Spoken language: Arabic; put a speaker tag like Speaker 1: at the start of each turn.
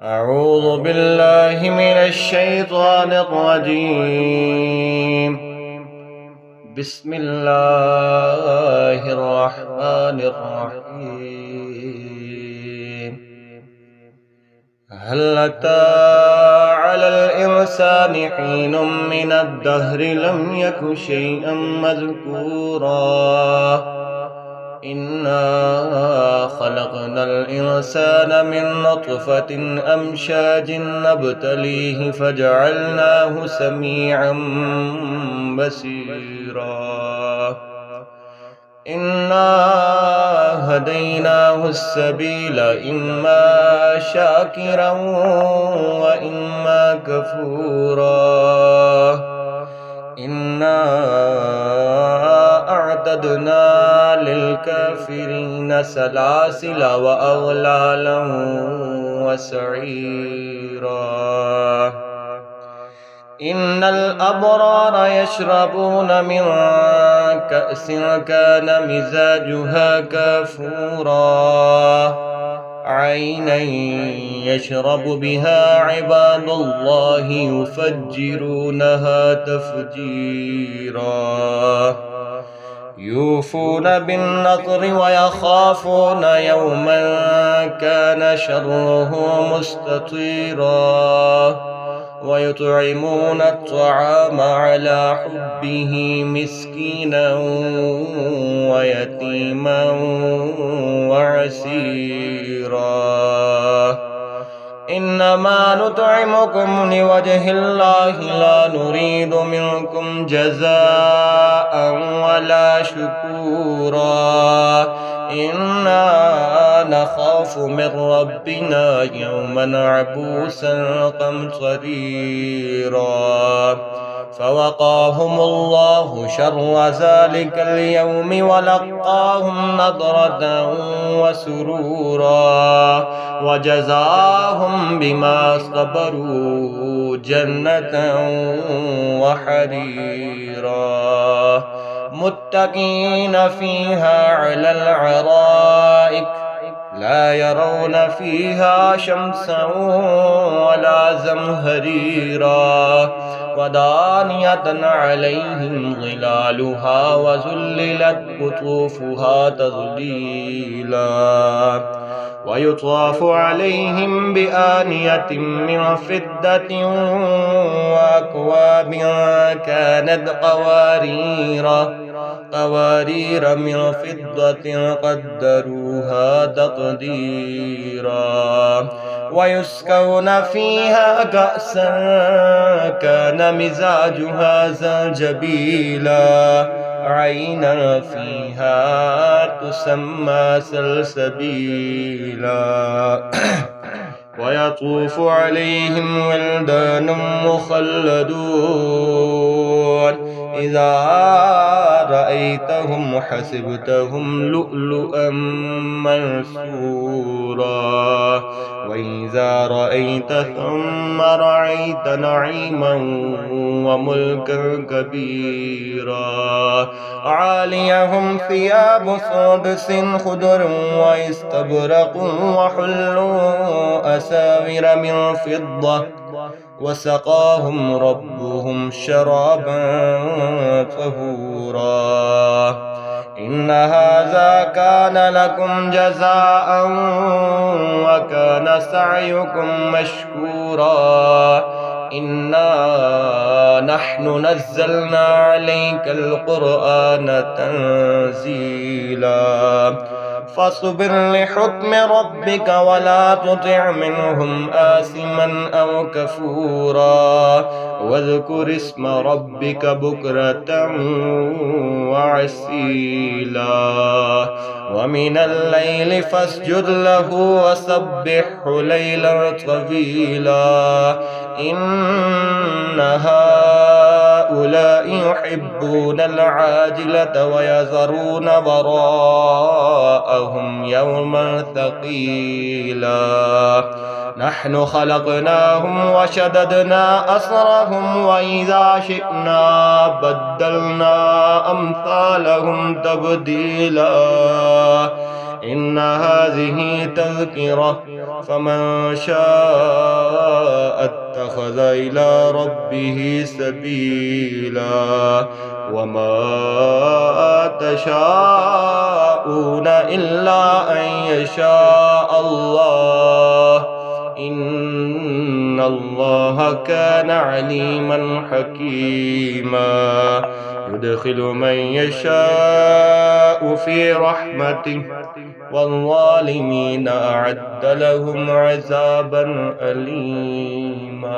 Speaker 1: أعوذ بالله من الشيطان الرجيم. بسم الله الرحمن الرحيم. هل أتى على الإنسان حين من الدهر لم يك شيئا مذكورا إنا خلقنا الإنسان من نطفة أمشاج نبتليه فجعلناه سميعا بصيرا إنا هديناه السبيل إما شاكرا وإما كفورا إنا أعتدنا للكافرين سلاسل وأغلالا وسعيرا إن الأبرار يشربون من كأس كان مزاجها كافورا عينا يشرب بها عباد الله يفجرونها تفجيرا يوفون بالنذر ويخافون يوما كان شره مستطيرا ويطعمون الطعام على حبه مسكينا ويتيما وعسيرا إنما نطعمكم لوجه الله لا نريد منكم جزاء ولا شكورا إنا نخاف من ربنا يوما عبوسا قمطريرا فوقاهم الله شر ذلك اليوم ولقاهم نضرة وسرورا وجزاهم بما صبروا جنة وحريرا متكئين فيها على الأرائك لا يرون فيها شمسا ولا زمهريرا ودانية عليهم ظلالها وذللت قطوفها تذليلا ويطاف عليهم بآنية من فضة وأكواب كانت قوارير من فضة قدروها تقديرا ويسكون فيها كأسا كان مزاجها زنجبيلا عينا فيها تسمى سلسبيلا ويطوف عليهم ولدان مخلدون إذا رأيتهم حسبتهم لؤلؤا منثورا وإذا رأيت ثم رأيت نعيما وملكا كبيرا عاليهم ثياب سندس خضر واستبرق وحلوا أساور من فضة وسقاهم ربهم شرابا طهورا إن هذا كان لكم جزاء وكان سعيكم مشكورا إنا نحن نزلنا عليك القرآن تنزيلا فاصبر لحكم ربك ولا تطع منهم آثما أو كفورا واذكر اسم ربك بكرة وعسيلا ومن الليل فاسجد له وسبحه ليلا طويلا إن هؤلاء يحبون العاجلة ويذرون وراءهم يوما ثقيلا نحن خلقناهم وشددنا أسرهم وإذا شئنا بدلنا أمثالهم تبديلا إن هذه تذكرة فمن شاء اتخذ إلى ربه سبيلا وما تشاءون إلا أن يشاء الله إن الله كان عليما حكيما يدخل من يشاء في رحمته والظالمين أعد لهم عذابا أليما.